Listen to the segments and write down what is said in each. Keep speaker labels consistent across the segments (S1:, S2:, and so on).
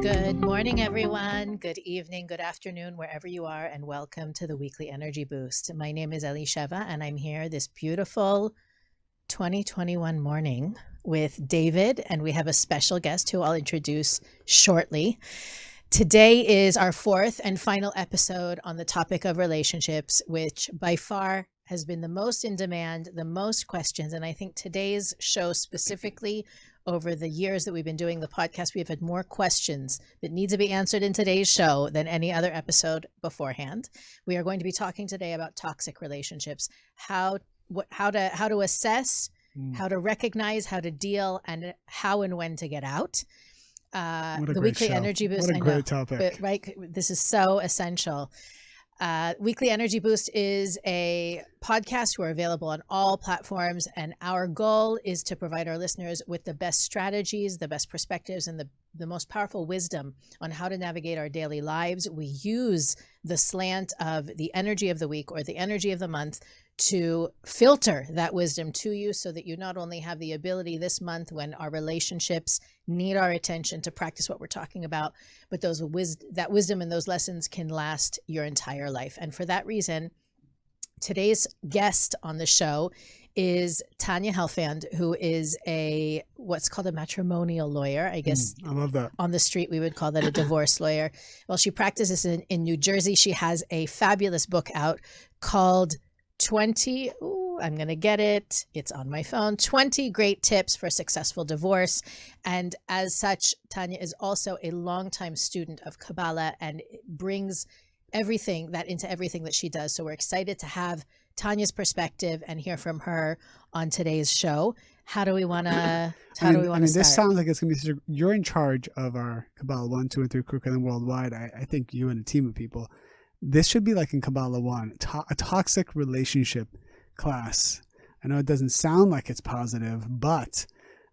S1: Good morning, everyone. Good evening, good afternoon, wherever you are, and welcome to the Weekly Energy Boost. My name is Elisheva, and I'm here this beautiful 2021 morning with David, and we have a special guest who I'll introduce shortly. Today is our fourth and final episode on the topic of relationships, which by far has been the most in demand, the most questions, and I think today's show specifically, over the years that we've been doing the podcast, we've had more questions that need to be answered in today's show than any other episode beforehand. We are going to be talking today about toxic relationships, how to assess, how to recognize, how to deal, and how and when to get out. The Weekly Energy Boost.
S2: What a great topic.
S1: But, right, this is so essential. Weekly Energy Boost is a podcast. We're available on all platforms, and our goal is to provide our listeners with the best strategies, the best perspectives, and the most powerful wisdom on how to navigate our daily lives. We use the slant of the energy of the week or the energy of the month to filter that wisdom to you so that you not only have the ability this month when our relationships need our attention to practice what we're talking about, but that wisdom and those lessons can last your entire life. And for that reason, today's guest on the show is Tanya Helfand, who is what's called a matrimonial lawyer. I guess
S2: I love that.
S1: On the street, we would call that a divorce lawyer. Well, she practices in New Jersey. She has a fabulous book out called 20, I'm going to get it. It's on my phone. 20 great tips for successful divorce. And as such, Tanya is also a longtime student of Kabbalah and brings everything that she does. So we're excited to have Tanya's perspective and hear from her on today's show. How do we want to start?
S2: This sounds like it's going to be you're in charge of our Kabbalah 1, 2, and 3 curriculum worldwide. I think you and a team of people. This should be like in Kabbalah 1, a toxic relationship class. I know it doesn't sound like it's positive, but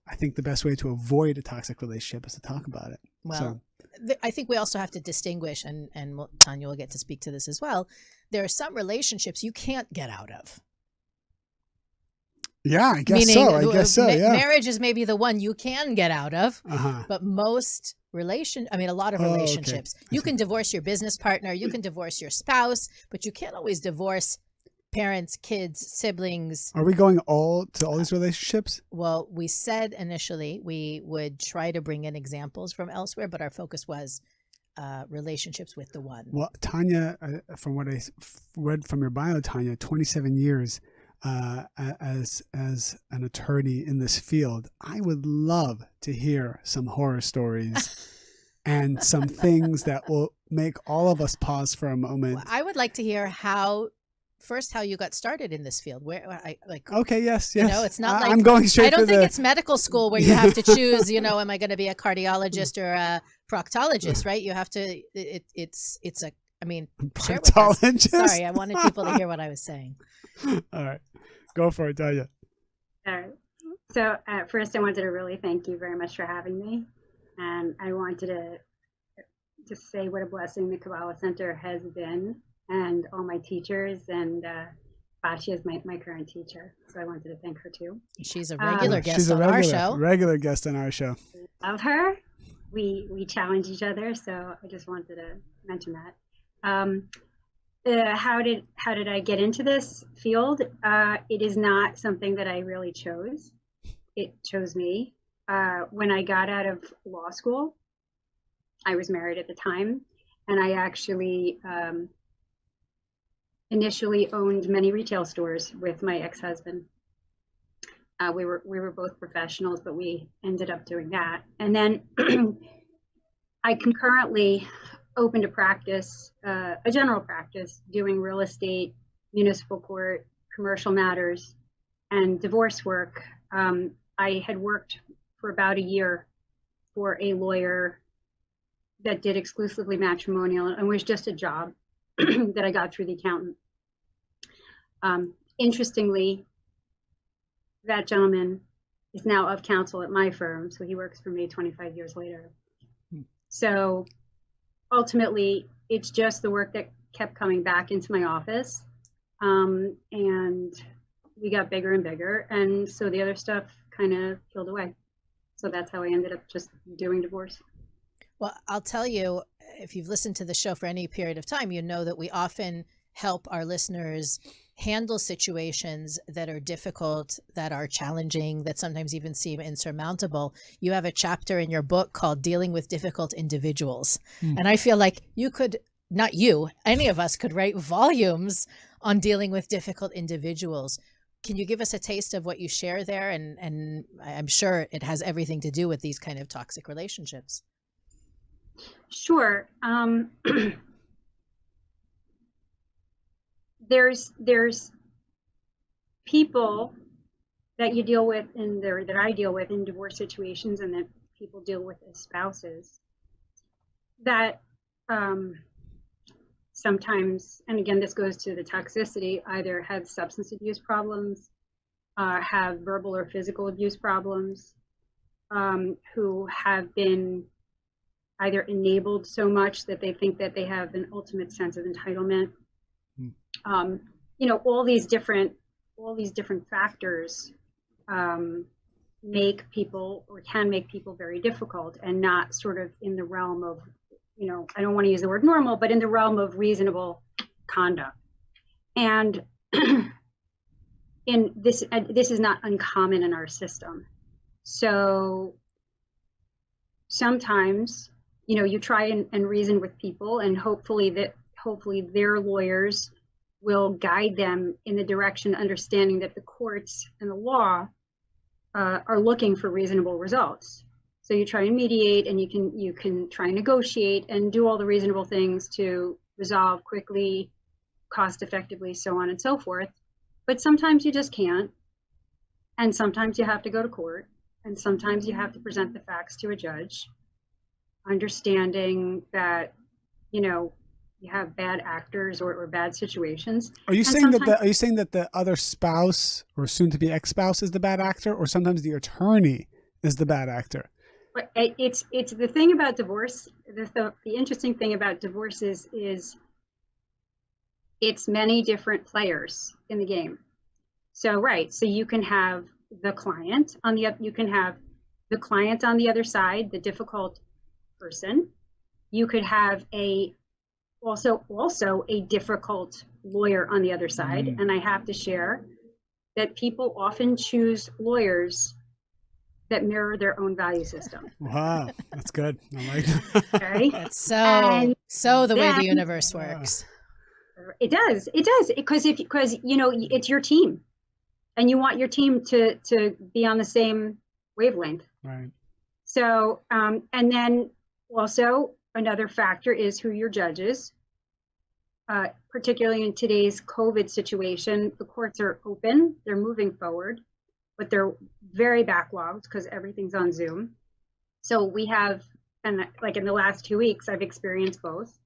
S2: I think the best way to avoid a toxic relationship is to talk about it.
S1: Well, I think we also have to distinguish, and Tanya will get to speak to this as well. There are some relationships you can't get out of.
S2: Yeah, I guess so.
S1: Marriage is maybe the one you can get out of, but most a lot of relationships. Okay. You can divorce your business partner, you can divorce your spouse, but you can't always divorce parents, kids, siblings.
S2: Are we going to all these relationships?
S1: Well, we said initially we would try to bring in examples from elsewhere, but our focus was relationships with the one.
S2: Well, Tanya, from what I read from your bio, Tanya, 27 years as an attorney in this field. I would love to hear some horror stories and some things that will make all of us pause for a moment.
S1: Well, I would like to hear how you got started in this field.
S2: Okay, yes.
S1: It's not like
S2: I'm going straight.
S1: I don't think it's medical school where you have to choose. Am I going to be a cardiologist or a proctologist? Right? You have to. It's a. I mean,
S2: proctologist.
S1: Sorry, I wanted people to hear what I was saying.
S2: All right, go for it, Tanya.
S3: All right. So first, I wanted to really thank you very much for having me, and I wanted to just say what a blessing the Kabbalah Center has been, and all my teachers, and Bachi is my current teacher, so I wanted to thank her too.
S1: She's a regular guest on our show.
S2: Regular guest on our show.
S3: Love her. We challenge each other, so I just wanted to mention that. How did I get into this field? It is not something that I really chose. It chose me. When I got out of law school, I was married at the time, and I actually initially owned many retail stores with my ex-husband. We were both professionals, but we ended up doing that. And then I concurrently opened a practice, a general practice, doing real estate, municipal court, commercial matters, and divorce work. I had worked for about a year for a lawyer that did exclusively matrimonial, and was just a job that I got through the accountant. Interestingly, that gentleman is now of counsel at my firm, so he works for me 25 years later. So ultimately, it's just the work that kept coming back into my office. And we got bigger and bigger. And so the other stuff kind of peeled away. So that's how I ended up just doing divorce.
S1: Well, I'll tell you, if you've listened to the show for any period of time, you know that we often help our listeners handle situations that are difficult, that are challenging, that sometimes even seem insurmountable. You have a chapter in your book called Dealing with Difficult Individuals. And I feel like you could, not you, any of us could write volumes on dealing with difficult individuals. Can you give us a taste of what you share there? And I'm sure it has everything to do with these kind of toxic relationships.
S3: Sure. There's people that you deal with that I deal with in divorce situations, and that people deal with as spouses, that sometimes, and again, this goes to the toxicity, either have substance abuse problems, have verbal or physical abuse problems, who have been either enabled so much that they think that they have an ultimate sense of entitlement. All these different factors make people, or can make people, very difficult, and not sort of in the realm of, I don't want to use the word normal, but in the realm of reasonable conduct. And this is not uncommon in our system. So sometimes, you try and reason with people, and hopefully their lawyers will guide them in the direction, understanding that the courts and the law are looking for reasonable results. So you try and mediate, and you can try and negotiate and do all the reasonable things to resolve quickly, cost effectively, so on and so forth. But sometimes you just can't. And sometimes you have to go to court, and sometimes you have to present the facts to a judge, understanding that, you have bad actors or bad situations. Are you saying
S2: that the other spouse or soon to be ex-spouse is the bad actor, or sometimes the attorney is the bad actor?
S3: It's the thing about divorce. The interesting thing about divorce is it's many different players in the game. So you can have the client on the other side, the difficult person. You could have also a difficult lawyer on the other side. And I have to share that people often choose lawyers that mirror their own value system.
S2: Wow, that's good. I like that.
S3: Okay.
S1: That's so the way the universe works.
S3: It does, because it's your team, and you want your team to be on the same wavelength.
S2: Right.
S3: So, and then also another factor is who your judge is. Particularly in today's COVID situation, the courts are open, they're moving forward, but they're very backlogged because everything's on Zoom. So we have, and like in the last 2 weeks, I've experienced both,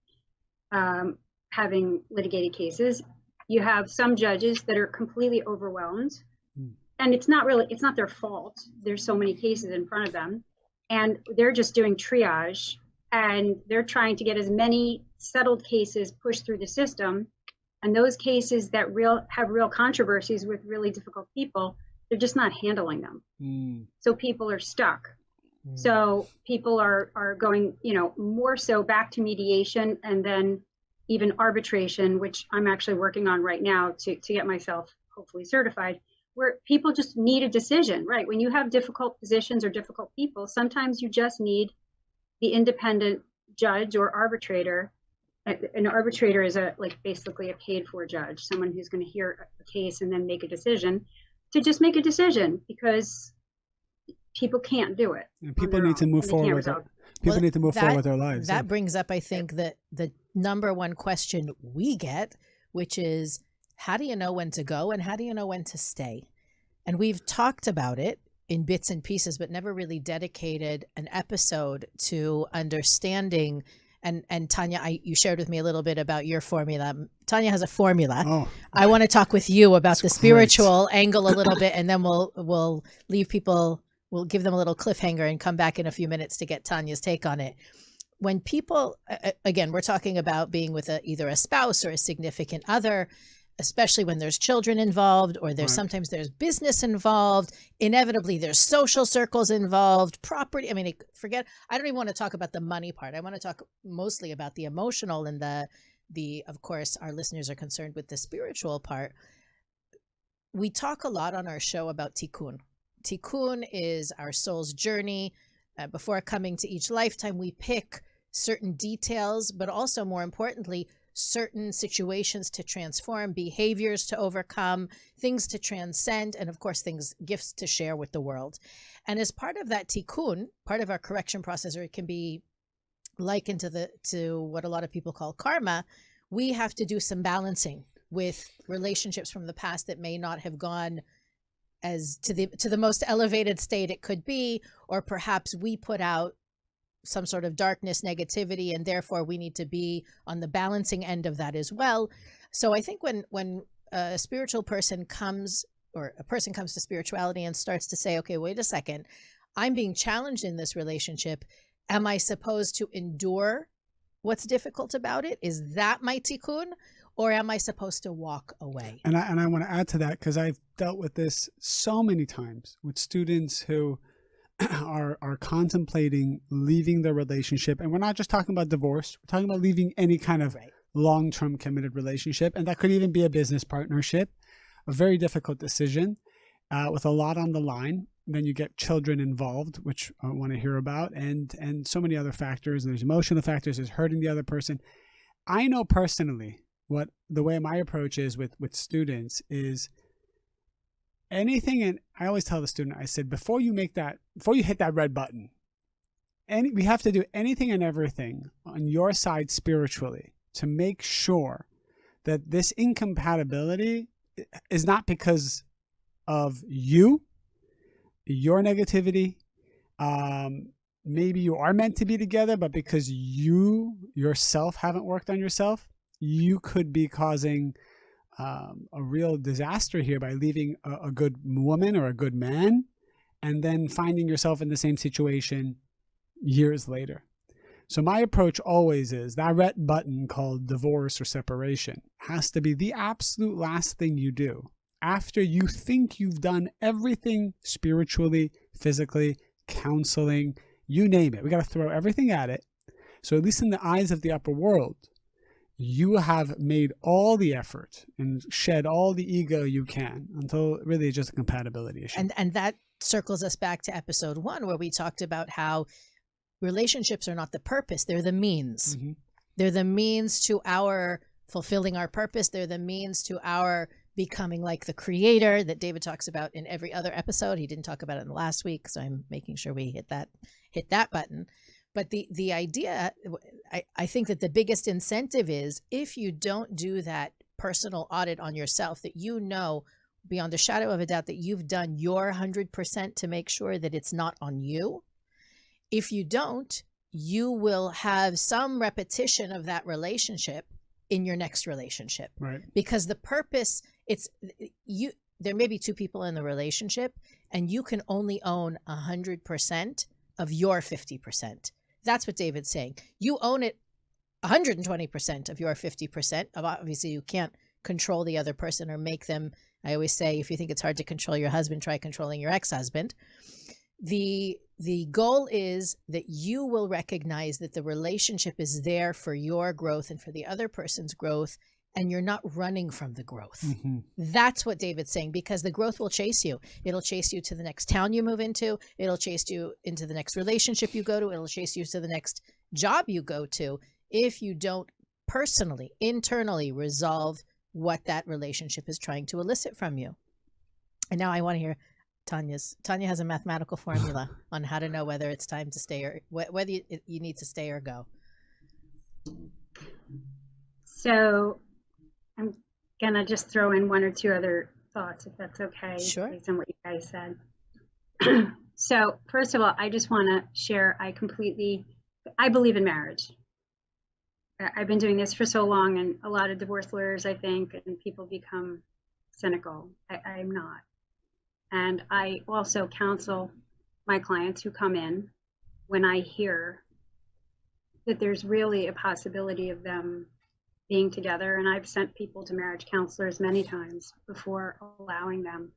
S3: having litigated cases. You have some judges that are completely overwhelmed, and it's not their fault. There's so many cases in front of them, and they're just doing triage, and they're trying to get as many settled cases pushed through the system. And those cases that have real controversies with really difficult people, they're just not handling them. So people are stuck. So people are going, more so back to mediation, and then even arbitration, which I'm actually working on right now to get myself hopefully certified, where people just need a decision, right? When you have difficult positions or difficult people, sometimes you just need the independent judge or arbitrator. An arbitrator is basically a paid for judge, someone who's going to hear a case and then make a decision, to just make a decision, because people can't do it.
S2: And people need to move forward with it. People need to move forward with their lives.
S1: That brings up, I think, that the number one question we get, which is, how do you know when to go and how do you know when to stay? And we've talked about it in bits and pieces, but never really dedicated an episode to understanding. And Tanya, you shared with me a little bit about your formula. Tanya has a formula.
S2: Oh,
S1: I want to talk with you about the spiritual angle a little bit, and then we'll leave people. We'll give them a little cliffhanger and come back in a few minutes to get Tanya's take on it. When people, again, we're talking about being with either a spouse or a significant other, especially when there's children involved, or sometimes there's business involved. Inevitably, there's social circles involved, property. I mean, I don't even want to talk about the money part. I want to talk mostly about the emotional and of course, our listeners are concerned with the spiritual part. We talk a lot on our show about tikkun. Tikkun is our soul's journey. Before coming to each lifetime, we pick certain details, but also more importantly, certain situations to transform, behaviors to overcome, things to transcend, and of course, gifts to share with the world. And as part of that tikkun, part of our correction process, or it can be likened to what a lot of people call karma, we have to do some balancing with relationships from the past that may not have gone as to the most elevated state it could be, or perhaps we put out some sort of darkness, negativity, and therefore we need to be on the balancing end of that as well. So I think when a spiritual person comes, or a person comes to spirituality and starts to say, okay, wait a second, I'm being challenged in this relationship. Am I supposed to endure what's difficult about it? Is that my tikkun? Or am I supposed to walk away?
S2: And I want to add to that, because I've dealt with this so many times with students who are contemplating leaving their relationship. And we're not just talking about divorce. We're talking about leaving any kind of long-term committed relationship. And that could even be a business partnership, a very difficult decision with a lot on the line. Then you get children involved, which I want to hear about, and so many other factors. There's emotional factors, there's hurting the other person. I know personally what the way my approach is with students is anything, and I always tell the student, I said, before you hit that red button, we have to do anything and everything on your side spiritually to make sure that this incompatibility is not because of your negativity. Maybe you are meant to be together, but because you yourself haven't worked on yourself, you could be causing a real disaster here by leaving a good woman or a good man and then finding yourself in the same situation years later. So my approach always is that red button called divorce or separation has to be the absolute last thing you do after you think you've done everything spiritually, physically, counseling, you name it. We got to throw everything at it. So at least in the eyes of the upper world, you have made all the effort and shed all the ego you can until really it's just a compatibility issue.
S1: And that circles us back to episode 1, where we talked about how relationships are not the purpose, they're the means. Mm-hmm. They're the means to our fulfilling our purpose. They're the means to our becoming like the creator that David talks about in every other episode. He didn't talk about it in the last week, so I'm making sure we hit that button. But the idea, I think that the biggest incentive is if you don't do that personal audit on yourself, that you know beyond a shadow of a doubt that you've done your 100% to make sure that it's not on you. If you don't, you will have some repetition of that relationship in your next relationship.
S2: Right.
S1: Because the purpose, there may be 2 people in the relationship and you can only own 100% of your 50%. That's what David's saying. You own it 120% of your 50%. Obviously, you can't control the other person or make them. I always say, if you think it's hard to control your husband, try controlling your ex-husband. The goal is that you will recognize that the relationship is there for your growth and for the other person's growth, and you're not running from the growth. Mm-hmm. That's what David's saying, because the growth will chase you. It'll chase you to the next town you move into. It'll chase you into the next relationship you go to. It'll chase you to the next job you go to if you don't personally, internally resolve what that relationship is trying to elicit from you. And now I want to hear Tanya has a mathematical formula on how to know whether it's time to stay or whether you need to stay or go.
S3: So I'm going to just throw in 1 or 2 other thoughts, if that's okay.
S1: Sure.
S3: Based on what you guys said. So first of all, I just want to share, I believe in marriage. I've been doing this for so long, and a lot of divorce lawyers, I think, and people become cynical. I'm not. And I also counsel my clients who come in when I hear that there's really a possibility of them being together. And I've sent people to marriage counselors many times before allowing them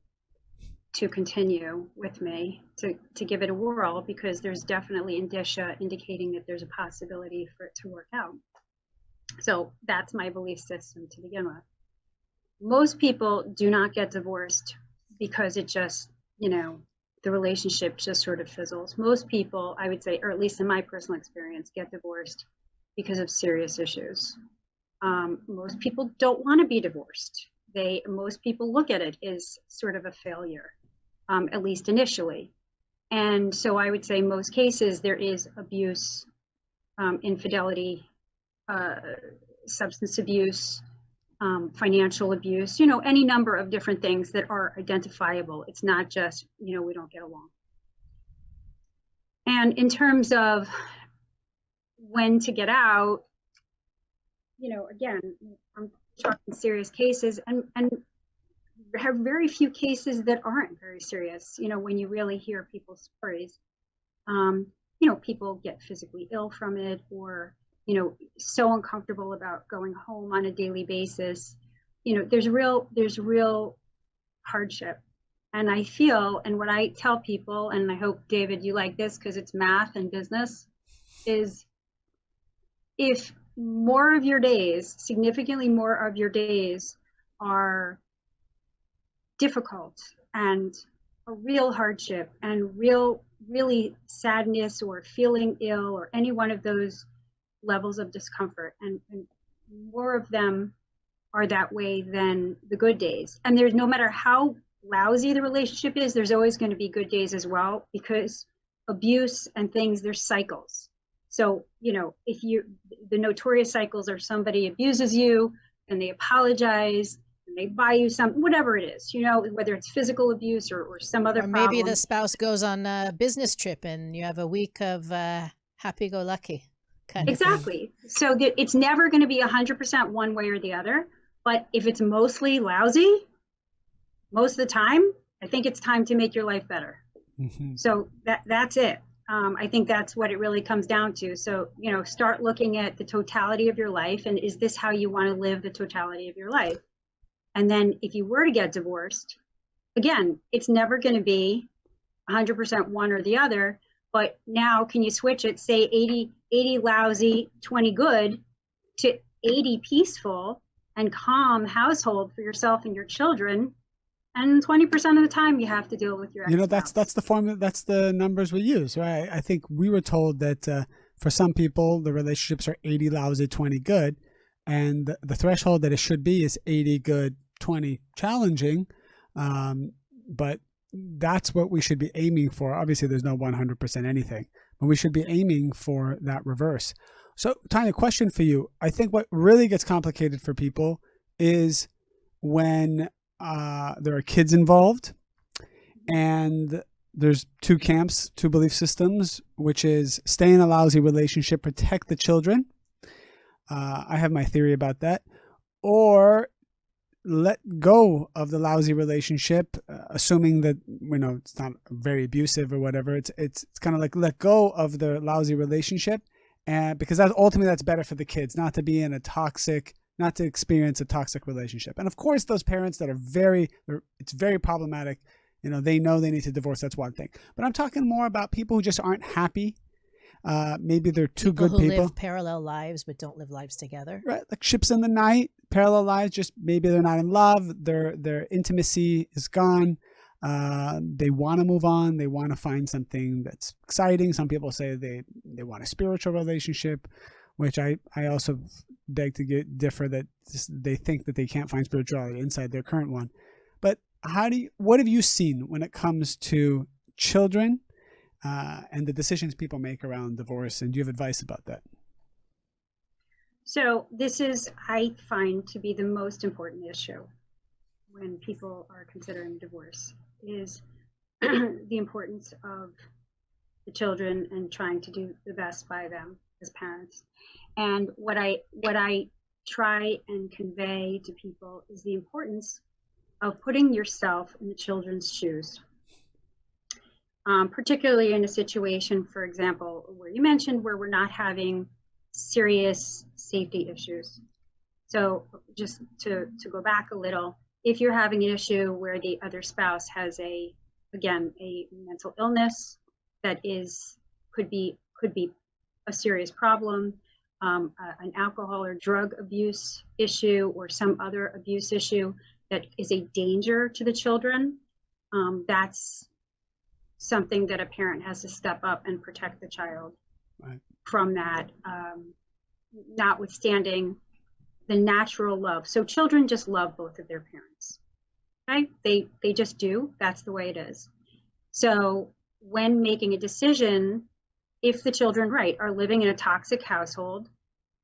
S3: to continue with me to give it a whirl, because there's definitely indicia indicating that there's a possibility for it to work out. So that's my belief system to begin with. Most people do not get divorced because it just, the relationship just sort of fizzles. Most people, I would say, or at least in my personal experience, get divorced because of serious issues. Most people don't want to be divorced. Most people look at it as sort of a failure, at least initially. And so I would say most cases there is abuse, infidelity, substance abuse, financial abuse, any number of different things that are identifiable. It's not just, we don't get along. And in terms of when to get out, again, I'm talking serious cases, and have very few cases that aren't very serious. When you really hear people's stories, people get physically ill from it, or so uncomfortable about going home on a daily basis. There's real hardship. And I feel, and what I tell people, and I hope, David, you like this because it's math and business, is if more of your days, significantly more of your days, are difficult and a real hardship and really sadness or feeling ill or any one of those levels of discomfort, and more of them are that way than the good days. And there's, no matter how lousy the relationship is, there's always going to be good days as well, because abuse and things, there's cycles. So, if the notorious cycles are somebody abuses you and they apologize and they buy you something, whatever it is, whether it's physical abuse or some other problem.
S1: Or maybe the spouse goes on a business trip and you have a week of happy-go-lucky.
S3: Exactly. So it's never going to be 100% one way or the other. But if it's mostly lousy, most of the time, I think it's time to make your life better. Mm-hmm. So that's it. I think that's what it really comes down to. So, start looking at the totality of your life, and is this how you want to live the totality of your life? And then if you were to get divorced, again, it's never going to be 100% one or the other. But now, can you switch it, say 80 lousy, 20 good, to 80 peaceful and calm household for yourself and your children? And 20% of the time you have to deal with your ex-spouse.
S2: That's the formula. That's the numbers we use, right? I think we were told that for some people, the relationships are 80 lousy, 20 good. And the threshold that it should be is 80 good, 20 challenging. But that's what we should be aiming for. Obviously, there's no 100% anything, but we should be aiming for that reverse. So, Tanya, question for you. I think what really gets complicated for people is when there are kids involved, and there's two camps, two belief systems, which is stay in a lousy relationship, protect the children. I have my theory about that. Or let go of the lousy relationship, assuming that, it's not very abusive or whatever. It's kind of like let go of the lousy relationship, and because that's better for the kids, not to be in not to experience a toxic relationship. And of course, those parents that it's very problematic, they know they need to divorce. That's one thing. But I'm talking more about people who just aren't happy. Maybe they're two good people
S1: who live parallel lives but don't live lives together.
S2: Right, like ships in the night, parallel lives. Just maybe they're not in love. Their intimacy is gone. They want to move on. They want to find something that's exciting. Some people say they want a spiritual relationship, which I also beg to differ, that they think that they can't find spirituality inside their current one. But what have you seen when it comes to children and the decisions people make around divorce? And do you have advice about that?
S3: So this is, I find, to be the most important issue when people are considering divorce, is the importance of the children and trying to do the best by them as parents. And what I try and convey to people is the importance of putting yourself in the children's shoes. Particularly in a situation, for example, where you mentioned where we're not having serious safety issues. So just to go back a little, if you're having an issue where the other spouse has a mental illness that could be a serious problem, an alcohol or drug abuse issue, or some other abuse issue that is a danger to the children, that's something that a parent has to step up and protect the child from that, notwithstanding the natural love. So children just love both of their parents, right? They just do. That's the way it is. So when making a decision, if the children, are living in a toxic household,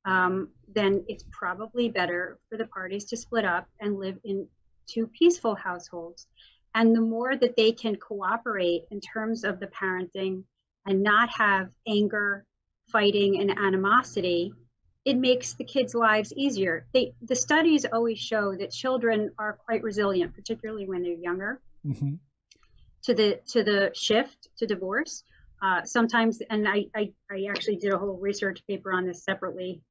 S3: then it's probably better for the parties to split up and live in two peaceful households. And the more that they can cooperate in terms of the parenting and not have anger, fighting, and animosity, it makes the kids' lives easier. The studies always show that children are quite resilient, particularly when they're younger, to the shift to divorce. Sometimes, and I actually did a whole research paper on this separately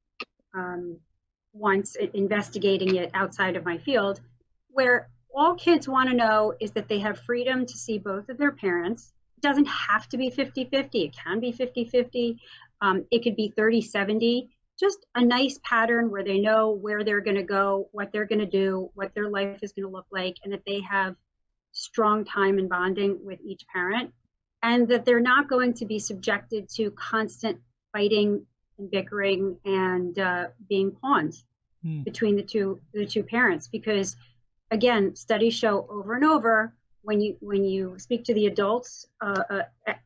S3: once, investigating it outside of my field, where all kids want to know is that they have freedom to see both of their parents. It doesn't have to be 50-50. It can be 50-50. It could be 30-70. Just a nice pattern where they know where they're going to go, what they're going to do, what their life is going to look like, and that they have strong time and bonding with each parent, and that they're not going to be subjected to constant fighting and bickering and being pawns between the two parents. Because again, studies show over and over, when you speak to the adults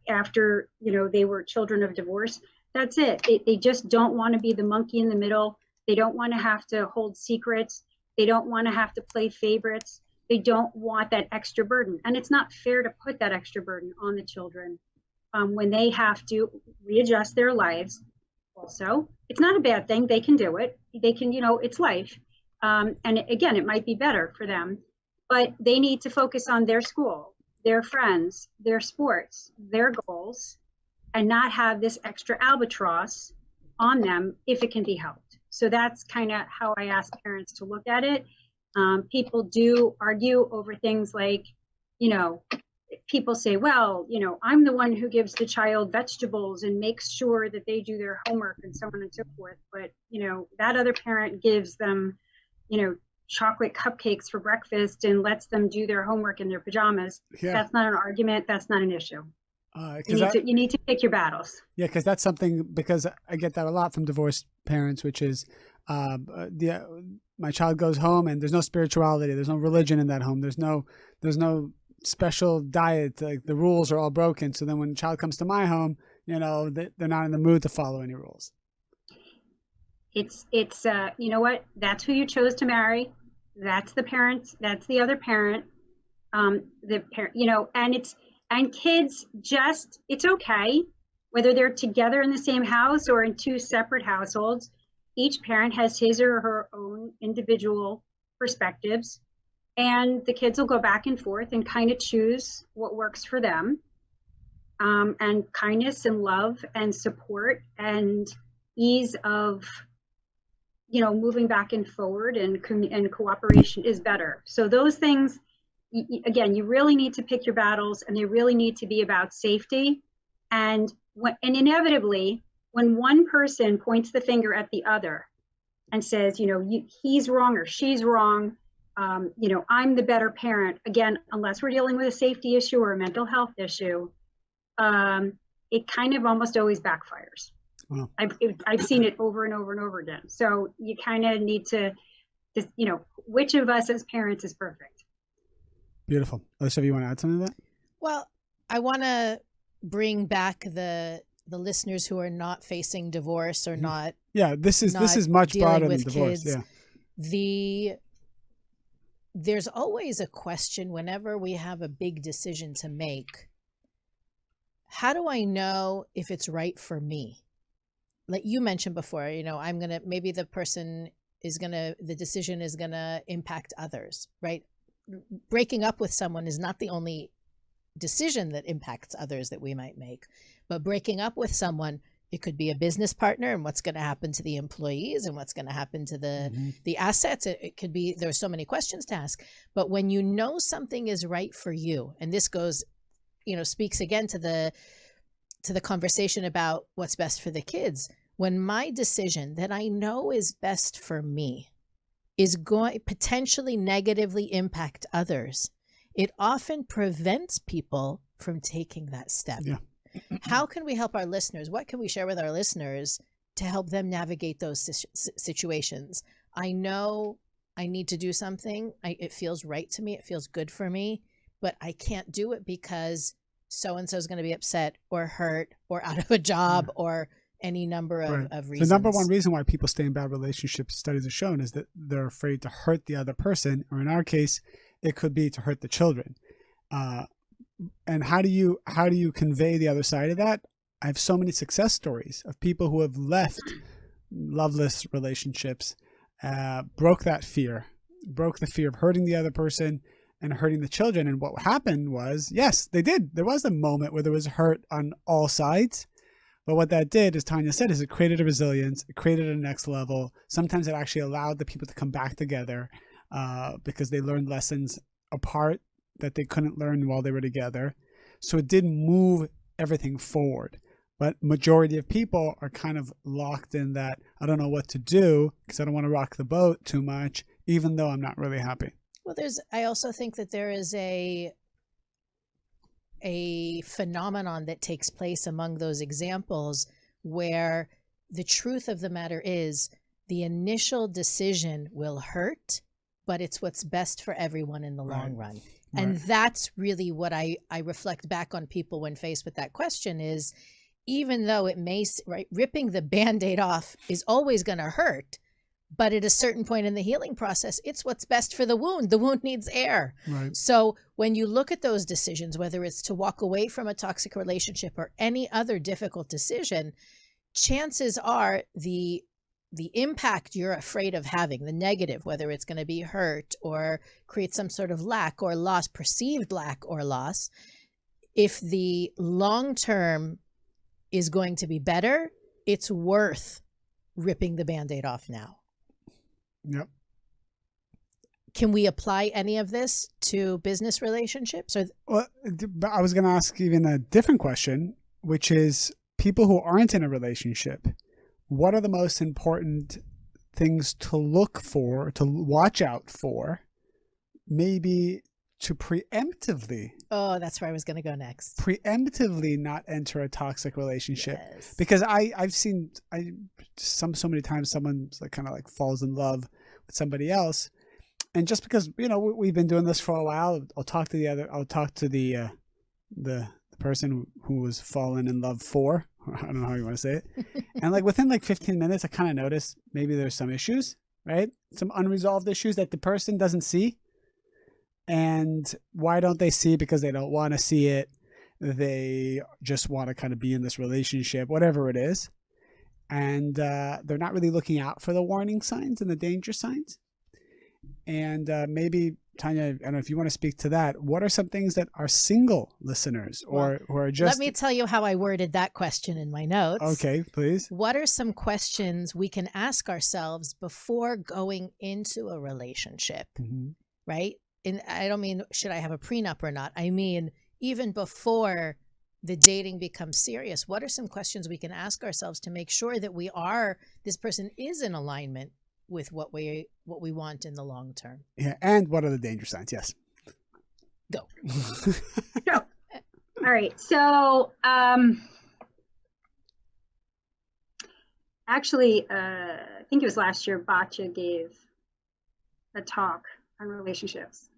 S3: after they were children of divorce, that's it. They just don't want to be the monkey in the middle. They don't want to have to hold secrets. They don't want to have to play favorites. They don't want that extra burden. And it's not fair to put that extra burden on the children when they have to readjust their lives. Also, it's not a bad thing. They can do it. They can, it's life. And again, it might be better for them, but they need to focus on their school, their friends, their sports, their goals, and not have this extra albatross on them if it can be helped. So that's kind of how I ask parents to look at it. People do argue over things like, people say, well, I'm the one who gives the child vegetables and makes sure that they do their homework and so on and so forth. But, that other parent gives them, chocolate cupcakes for breakfast and lets them do their homework in their pajamas. Yeah. That's not an argument. That's not an issue. You need to pick your battles.
S2: Yeah, because that's something, because I get that a lot from divorced parents, which is my child goes home and there's no spirituality, there's no religion in that home, there's no special diet, like the rules are all broken. So then when the child comes to my home, they're not in the mood to follow any rules.
S3: It's you know what? That's who you chose to marry. That's the parents. That's the other parent. The parent, and kids just, it's okay whether they're together in the same house or in two separate households. Each parent has his or her own individual perspectives, and the kids will go back and forth and kind of choose what works for them. And kindness and love and support and ease of moving back and forward and cooperation is better. So those things, again, you really need to pick your battles, and they really need to be about safety. And inevitably, when one person points the finger at the other and says, he's wrong or she's wrong, I'm the better parent. Again, unless we're dealing with a safety issue or a mental health issue, it kind of almost always backfires. Wow. I've seen it over and over and over again. So you kind of need to just, which of us as parents is perfect?
S2: Beautiful. Alicia, you want to add something to that?
S1: Well, I want to bring back the listeners who are not facing divorce or not.
S2: Yeah, this is much broader than divorce. Kids. Yeah.
S1: There's always a question whenever we have a big decision to make. How do I know if it's right for me? Like you mentioned before, maybe the decision is gonna impact others, right? Breaking up with someone is not the only decision that impacts others that we might make, but breaking up with someone It could be a business partner and what's going to happen to the employees and what's going to happen to the assets. It could be, there's so many questions to ask. But when you know something is right for you, and this goes, speaks again to the conversation about what's best for the kids. When my decision that I know is best for me is going potentially negatively impact others, it often prevents people from taking that step.
S2: Yeah.
S1: How can we help our listeners? What can we share with our listeners to help them navigate those situations? I know I need to do something. It feels right to me. It feels good for me, but I can't do it because so-and-so is going to be upset or hurt or out of a job or any number of reasons.
S2: The number one reason why people stay in bad relationships, studies have shown, is that they're afraid to hurt the other person, or in our case, it could be to hurt the children. And how do you convey the other side of that? I have so many success stories of people who have left loveless relationships, broke the fear of hurting the other person and hurting the children. And what happened was, yes, they did. There was a moment where there was hurt on all sides. But what that did, as Tanya said, is it created a resilience. It created a next level. Sometimes it actually allowed the people to come back together because they learned lessons apart that they couldn't learn while they were together. So it did move everything forward. But majority of people are kind of locked in that, I don't know what to do because I don't want to rock the boat too much, even though I'm not really happy.
S1: Well, I also think that there is a phenomenon that takes place among those examples where the truth of the matter is the initial decision will hurt, but it's what's best for everyone in the long run. And that's really what I reflect back on people when faced with that question is, even though it may, ripping the Band-Aid off is always going to hurt, but at a certain point in the healing process, it's what's best for the wound. The wound needs air. Right. So when you look at those decisions, whether it's to walk away from a toxic relationship or any other difficult decision, chances are the impact you're afraid of having, the negative, whether it's going to be hurt or create some sort of lack or loss, perceived lack or loss, if the long term is going to be better, it's worth ripping the Band-Aid off now.
S2: Yep.
S1: Can we apply any of this to business relationships?
S2: Well, I was going to ask even a different question, which is people who aren't in a relationship, what are the most important things to look for, to watch out for, maybe to preemptively?
S1: Oh, that's where I was going to go next.
S2: Preemptively not enter a toxic relationship.
S1: Yes.
S2: Because I've seen so many times someone kind of falls in love with somebody else, and just because we've been doing this for a while, I'll talk to the person who was fallen in love for. I don't know how you want to say it. And within 15 minutes, I kind of noticed maybe there's some issues, right? Some unresolved issues that the person doesn't see. And why don't they see? Because they don't want to see it. They just want to kind of be in this relationship, whatever it is. And they're not really looking out for the warning signs and the danger signs. And maybe, Tanya, I don't know if you want to speak to that. What are some things that our single listeners or who are just...
S1: Let me tell you how I worded that question in my notes.
S2: Okay, please.
S1: What are some questions we can ask ourselves before going into a relationship, right? And I don't mean, should I have a prenup or not? I mean, even before the dating becomes serious, what are some questions we can ask ourselves to make sure that this person is in alignment with what we want in the long term?
S2: Yeah, and what are the danger signs? Yes.
S1: Go.
S3: All right. So, actually, I think it was last year, Batya gave a talk on relationships.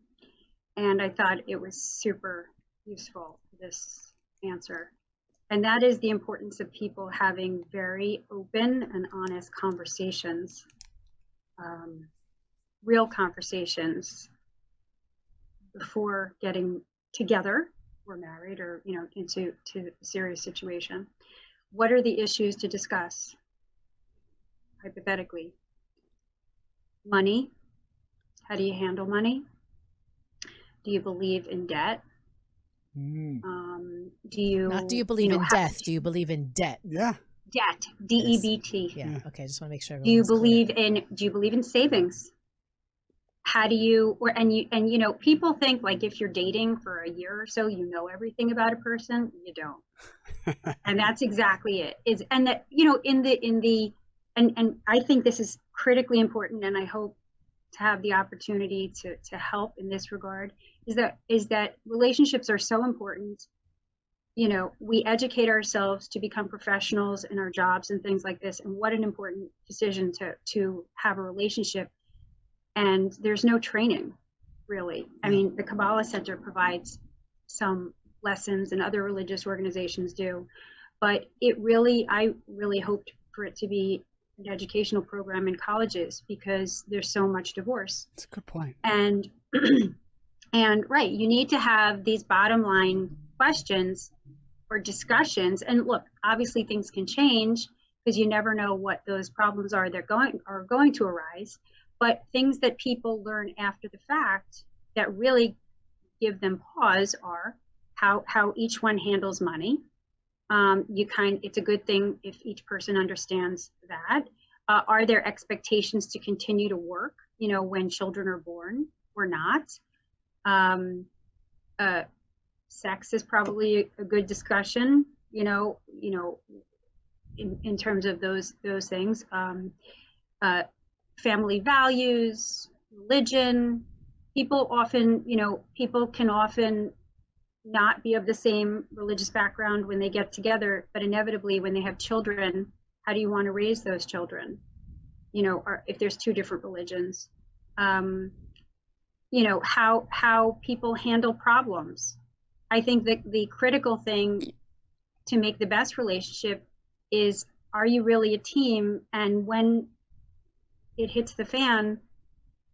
S3: And I thought it was super useful, this answer. And that is the importance of people having very open and honest conversations, real conversations before getting together or married or, into a serious situation. What are the issues to discuss? Hypothetically, money. How do you handle money? Do you believe in debt?
S2: Mm.
S1: Not do you believe in death? Do you believe in debt?
S2: Yeah.
S3: Debt, D-E-B-T.
S1: Yeah. Okay. I just want to make sure.
S3: Do you believe in savings? How do you, you know, people think like if you're dating for a year or so, you know everything about a person. You don't. And that's exactly it. And that, you know, and I think this is critically important, and I hope to have the opportunity to help in this regard, is that relationships are so important. You know, we educate ourselves to become professionals in our jobs and things like this, and what an important decision to have a relationship. And there's no training, really. I mean, the Kabbalah Center provides some lessons, and other religious organizations do, but I really hoped for it to be an educational program in colleges, because there's so much divorce.
S2: That's a good point.
S3: And and right, you need to have these bottom line questions or discussions. And look, obviously things can change, because you never know what those problems are that are going to arise. But things that people learn after the fact that really give them pause are how each one handles money. It's a good thing if each person understands that. Are there expectations to continue to work, you know, when children are born or not? Sex is probably a good discussion, you know, in terms of those things. Family values, religion. People can often not be of the same religious background when they get together, but inevitably when they have children, how do you want to raise those children? You know, if there's two different religions, you know, how people handle problems. I think that the critical thing to make the best relationship is, are you really a team? And when it hits the fan,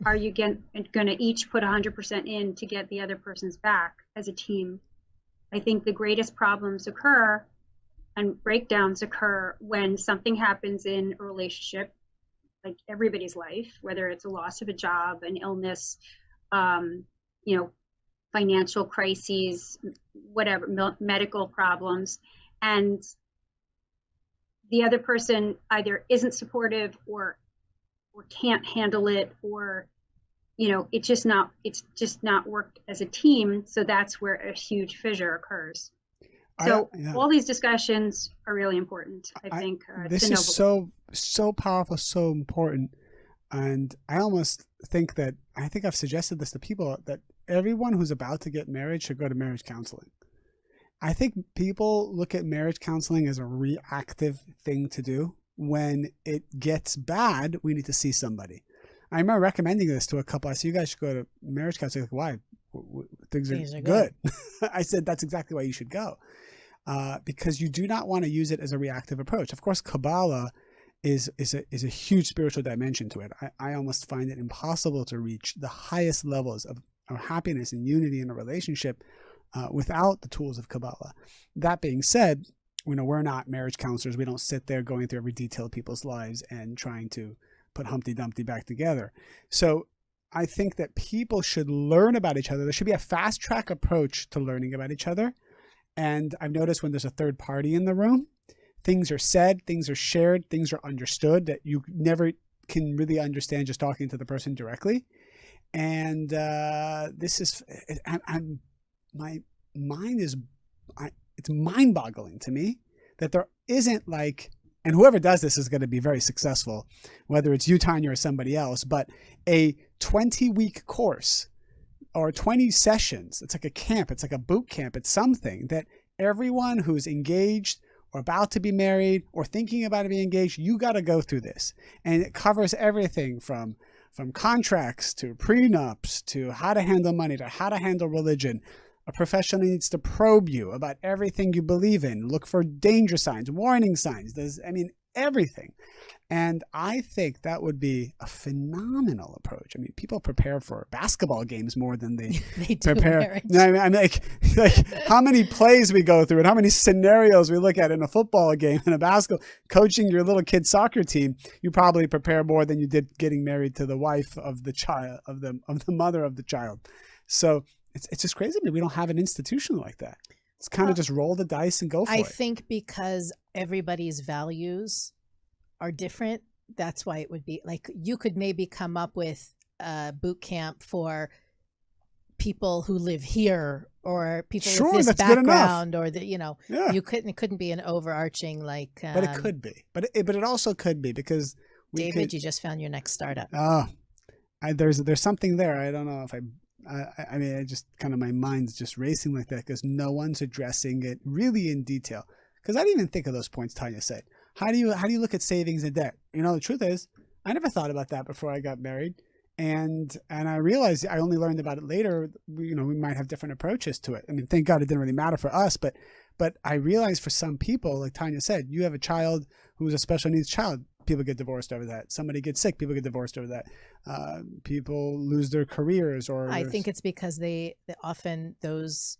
S3: are you going to each put 100% in to get the other person's back as a team? I think the greatest problems occur and breakdowns occur when something happens in a relationship, like everybody's life, whether it's a loss of a job, an illness, you know, financial crises, whatever, medical problems, and the other person either isn't supportive or can't handle it, or, you know, it's just not worked as a team. So that's where a huge fissure occurs. So all these discussions are really important, I think.
S2: This is so powerful, so important. And I almost think that, I think I've suggested this to people, that everyone who's about to get married should go to marriage counseling. I think people look at marriage counseling as a reactive thing to do. When it gets bad, we need to see somebody. I remember recommending this to a couple. I said, you guys should go to marriage counseling. Like, why? Things are good. I said, that's exactly why you should go. Because you do not want to use it as a reactive approach. Of course, Kabbalah is a huge spiritual dimension to it. I almost find it impossible to reach the highest levels of happiness and unity in a relationship without the tools of Kabbalah. That being said, you know, we're not marriage counselors. We don't sit there going through every detail of people's lives and trying to put Humpty Dumpty back together. So I think that people should learn about each other. There should be a fast track approach to learning about each other. And I've noticed when there's a third party in the room, things are said, things are shared, things are understood that you never can really understand just talking to the person directly. And this is, my mind is, it's mind-boggling to me that there isn't like, and whoever does this is going to be very successful, whether it's you, Tanya, or somebody else, but a 20-week course or 20 sessions. It's like a camp. It's like a boot camp. It's something that everyone who's engaged or about to be married or thinking about to be engaged, you got to go through this. And it covers everything from contracts to prenups to how to handle money to how to handle religion. A professional needs to probe you about everything you believe in, look for danger signs, warning signs, everything. And I think that would be a phenomenal approach. I mean, people prepare for basketball games more than they prepare. I mean, like how many plays we go through and how many scenarios we look at in a football game and a basketball. Coaching your little kid's soccer team, you probably prepare more than you did getting married to the wife of the child, of the mother of the child. So it's just crazy to me. We don't have an institution like that. It's kind of just roll the dice and go for it.
S1: I think because everybody's values are different. That's why it would be like, you could maybe come up with a boot camp for people who live here, or people
S2: Sure,
S1: with this
S2: that's good enough.
S1: background, or the,
S2: Yeah.
S1: it couldn't be an overarching, like,
S2: But it could be. But it also could be, because
S1: David, you just found your next startup.
S2: There's something there. I don't know if I mean, I just kind of, my mind's just racing like that, because no one's addressing it really in detail. Because I didn't even think of those points Tanya said. How do you look at savings and debt? The truth is, I never thought about that before I got married. And I realized, I only learned about it later. We might have different approaches to it. I mean, thank God it didn't really matter for us, but I realized for some people, like Tanya said, you have a child who's a special needs child. People get divorced over that. Somebody gets sick. People get divorced over that. People lose their careers, or
S1: I think it's because they often those,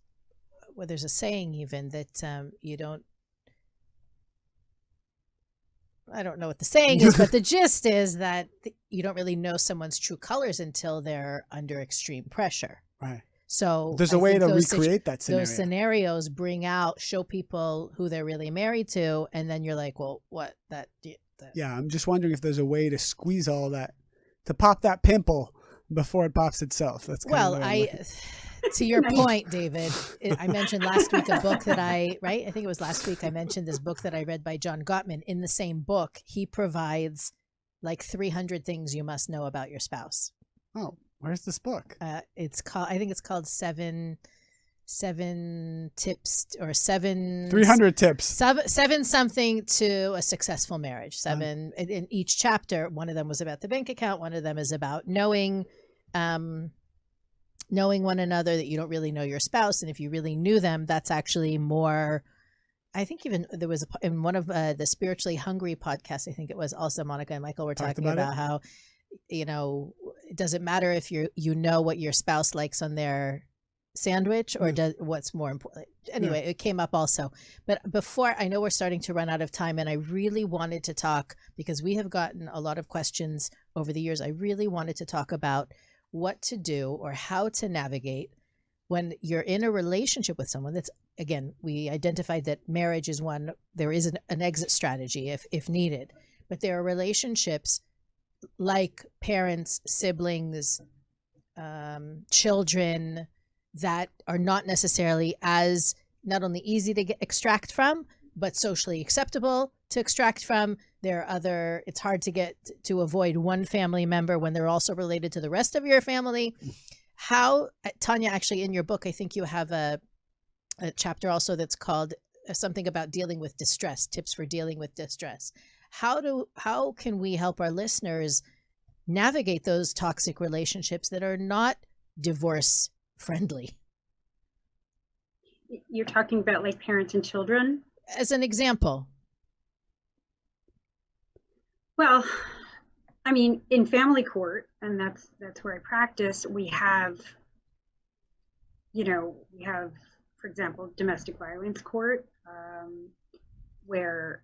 S1: well, there's a saying even that you don't, I don't know what the saying is, but the gist is that you don't really know someone's true colors until they're under extreme pressure.
S2: Right.
S1: So
S2: there's a way to recreate that scenario.
S1: Those scenarios show people who they're really married to, and then you're like, well, what that.
S2: Yeah, I'm just wondering if there's a way to squeeze all that, to pop that pimple before it pops itself. That's kind of
S1: to your point, David, I mentioned last week a book that I think it was last week I mentioned this book that I read by John Gottman. In the same book, he provides like 300 things you must know about your spouse.
S2: Oh, where's this book?
S1: I think it's called seven tips, or
S2: 300 tips.
S1: Seven something to a successful marriage. Seven in each chapter. One of them was about the bank account. One of them is about knowing one another, that you don't really know your spouse. And if you really knew them, that's actually more, I think even there was in one of the Spiritually Hungry podcasts, I think it was, also Monica and Michael were talking about how, it doesn't matter if you know what your spouse likes on their sandwich, or what's more important. Anyway, it came up also. But before, I know we're starting to run out of time, and I really wanted to talk, because we have gotten a lot of questions over the years. I really wanted to talk about what to do, or how to navigate when you're in a relationship with someone that's, again, we identified that marriage is one, there is an exit strategy if needed, but there are relationships like parents, siblings, children, that are not necessarily as, not only easy to extract from, but socially acceptable to extract from. It's hard to avoid one family member when they're also related to the rest of your family. How, Tanya, actually in your book, I think you have a chapter also that's called something about dealing with distress, tips for dealing with distress. How can we help our listeners navigate those toxic relationships that are not divorce friendly?
S3: You're talking about like parents and children?
S1: As an example.
S3: Well, I mean, in family court, and that's where I practice, we have, for example, domestic violence court, where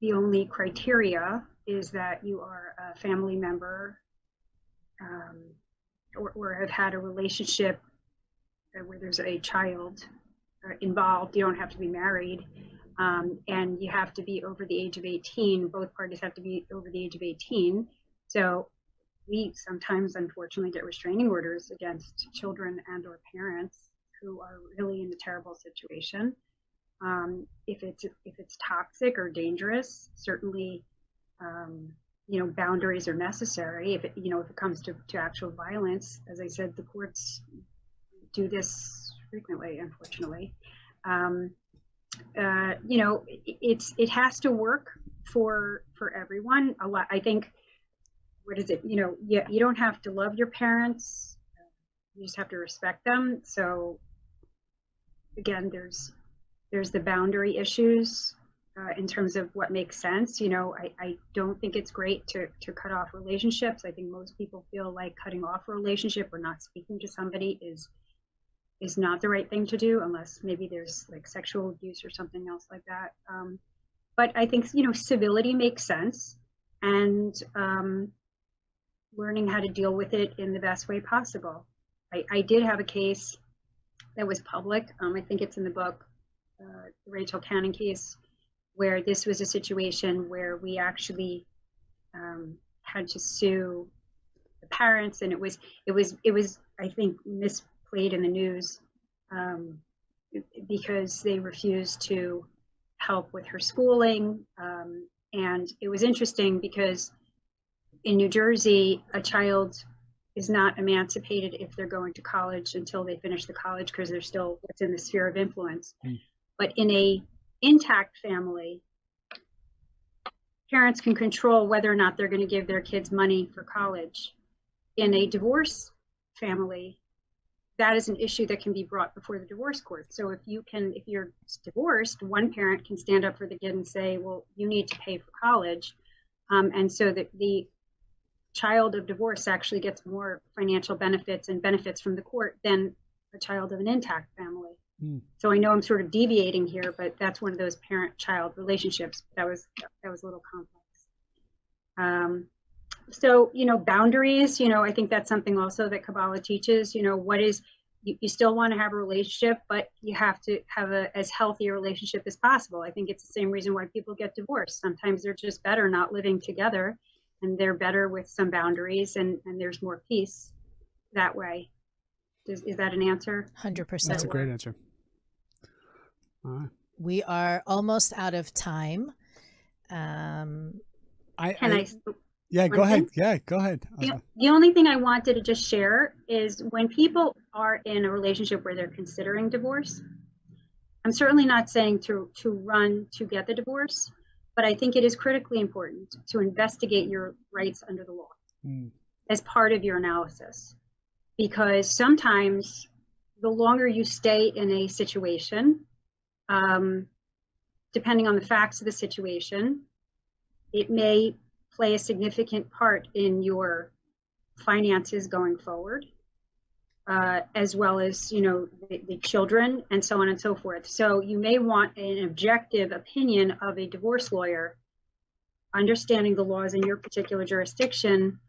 S3: the only criteria is that you are a family member, or have had a relationship where there's a child involved. You don't have to be married, and you have to be over the age of 18. Both parties have to be over the age of 18. So we sometimes, unfortunately, get restraining orders against children and or parents who are really in a terrible situation. If it's toxic or dangerous, certainly, boundaries are necessary. If it comes to actual violence, as I said, the courts do this frequently, unfortunately. It has to work for everyone. A lot, I think. What is it? You don't have to love your parents. You just have to respect them. So again, there's the boundary issues in terms of what makes sense. I don't think it's great to cut off relationships. I think most people feel like cutting off a relationship or not speaking to somebody is not the right thing to do, unless maybe there's like sexual abuse or something else like that. But I think, civility makes sense, and learning how to deal with it in the best way possible. I did have a case that was public. I think it's in the book, the Rachel Cannon case, where this was a situation where we actually had to sue the parents, and it was I think misplayed in the news because they refused to help with her schooling. And it was interesting because in New Jersey, a child is not emancipated if they're going to college until they finish the college, because they're still within the sphere of influence. But in a intact family, parents can control whether or not they're going to give their kids money for college. In a divorce family, that is an issue that can be brought before the divorce court. So if you're divorced, one parent can stand up for the kid and say, well, you need to pay for college. And so that the child of divorce actually gets more financial benefits and benefits from the court than a child of an intact family. So I know I'm sort of deviating here, but that's one of those parent-child relationships that was a little complex. So, boundaries, I think that's something also that Kabbalah teaches. You still want to have a relationship, but you have to have as healthy a relationship as possible. I think it's the same reason why people get divorced. Sometimes they're just better not living together, and they're better with some boundaries, and there's more peace that way. Is that an answer?
S1: 100%.
S2: That's a great answer. All right.
S1: We are almost out of time.
S2: Yeah, go
S3: One
S2: ahead.
S3: thing?
S2: Yeah, go ahead.
S3: The only thing I wanted to just share is when people are in a relationship where they're considering divorce, I'm certainly not saying to run to get the divorce, but I think it is critically important to investigate your rights under the law as part of your analysis. Because sometimes the longer you stay in a situation, depending on the facts of the situation, it may play a significant part in your finances going forward, as well as, the children and so on and so forth. So you may want an objective opinion of a divorce lawyer, understanding the laws in your particular jurisdiction,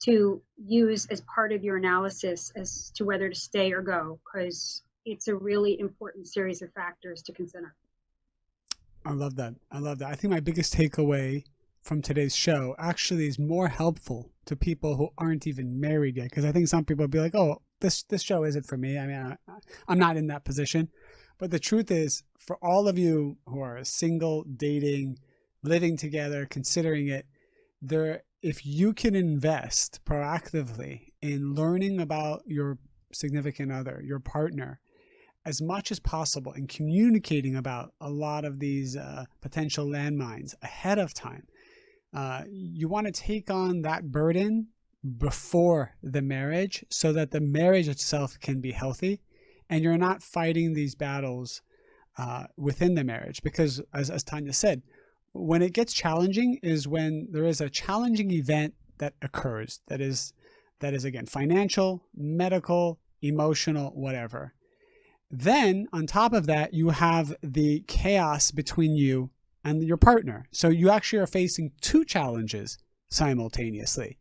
S3: to use as part of your analysis as to whether to stay or go, because it's a really important series of factors to consider.
S2: I love that. I think my biggest takeaway from today's show actually is more helpful to people who aren't even married yet, because I think some people will be like, oh, this show isn't for me. I mean, I'm not in that position. But the truth is, for all of you who are single, dating, living together, considering it, if you can invest proactively in learning about your significant other, your partner, as much as possible, and communicating about a lot of these potential landmines ahead of time, you want to take on that burden before the marriage so that the marriage itself can be healthy and you're not fighting these battles within the marriage. Because as Tanya said, when it gets challenging is when there is a challenging event that occurs that is again financial, medical, emotional, whatever. Then on top of that, you have the chaos between you and your partner. So you actually are facing two challenges simultaneously.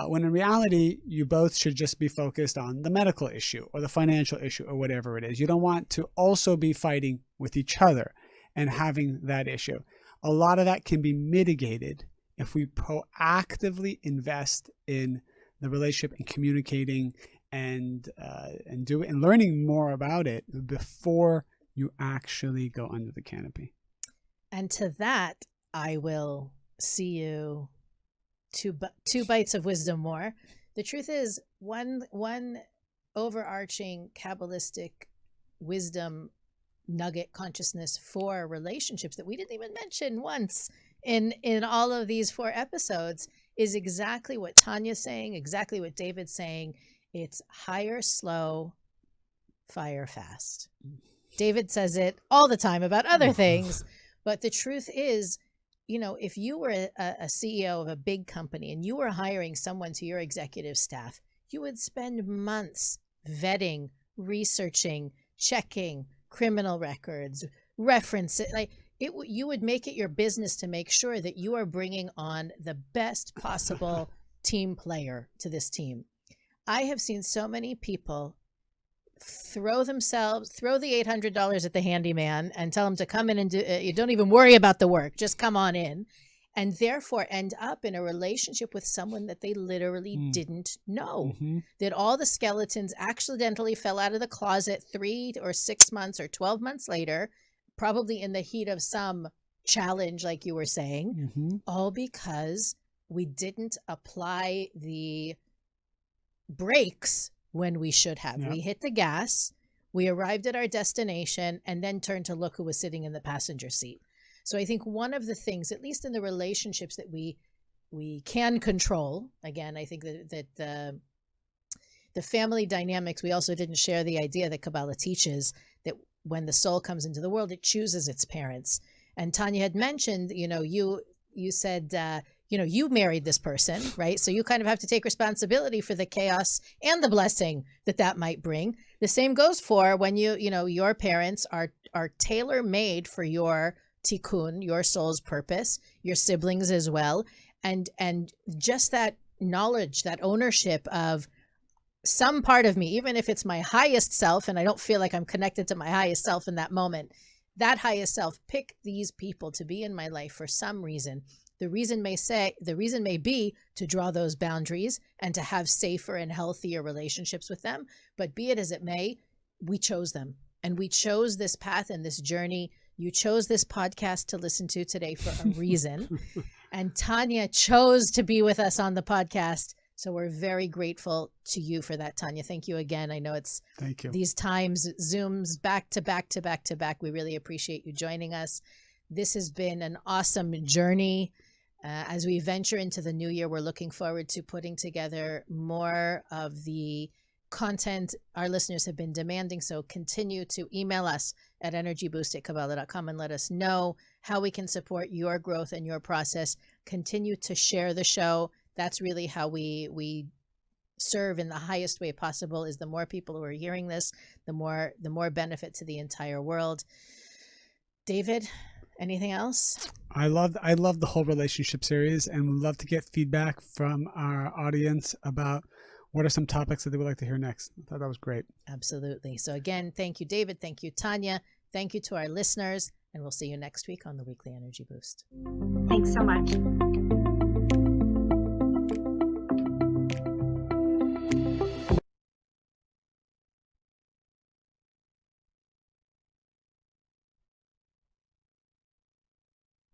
S2: When in reality, you both should just be focused on the medical issue or the financial issue or whatever it is. You don't want to also be fighting with each other and having that issue. A lot of that can be mitigated if we proactively invest in the relationship and communicating and learning more about it before you actually go under the canopy.
S1: And to that, I will see you two bites of wisdom more. The truth is, one overarching Kabbalistic wisdom nugget consciousness for relationships that we didn't even mention once in all of these 4 episodes is exactly what Tanya's saying, exactly what David's saying. It's hire slow, fire fast. David says it all the time about other things, but the truth is, if you were a CEO of a big company and you were hiring someone to your executive staff, you would spend months vetting, researching, checking criminal records, references. You would make it your business to make sure that you are bringing on the best possible team player to this team. I have seen so many people throw the $800 at the handyman and tell him to come in and do, you don't even worry about the work, just come on in, and therefore end up in a relationship with someone that they literally didn't know, that all the skeletons accidentally fell out of the closet 3 or 6 months or 12 months later, probably in the heat of some challenge, like you were saying, all because we didn't apply the brakes when we should have. Yep. We hit the gas, we arrived at our destination, and then turned to look who was sitting in the passenger seat. So I think one of the things, at least in the relationships that we can control, again, I think that the family dynamics, we also didn't share the idea that Kabbalah teaches that when the soul comes into the world, it chooses its parents. And Tanya had mentioned, you said, you married this person, right? So you kind of have to take responsibility for the chaos and the blessing that might bring. The same goes for when your parents are tailor-made for your tikkun, your soul's purpose, your siblings as well. And just that knowledge, that ownership of some part of me, even if it's my highest self, and I don't feel like I'm connected to my highest self in that moment, that highest self picked these people to be in my life for some reason. The reason may be to draw those boundaries and to have safer and healthier relationships with them. But be it as it may, we chose them, and we chose this path and this journey. You chose this podcast to listen to today for a reason. And Tanya chose to be with us on the podcast. So we're very grateful to you for that, Tanya. Thank you again. I know it's
S2: Thank you.
S1: These times, Zooms back to back to back to back. We really appreciate you joining us. This has been an awesome journey. As we venture into the new year, we're looking forward to putting together more of the content our listeners have been demanding. So continue to email us at energyboost@kabbalah.com and let us know how we can support your growth and your process. Continue to share the show. That's really how we serve in the highest way possible. Is the more people who are hearing this, the more benefit to the entire world. David, anything else?
S2: I love the whole relationship series, and would love to get feedback from our audience about what are some topics that they would like to hear next. I thought that was great.
S1: Absolutely. So again, thank you, David. Thank you, Tanya. Thank you to our listeners, and we'll see you next week on the Weekly Energy Boost.
S3: Thanks so much.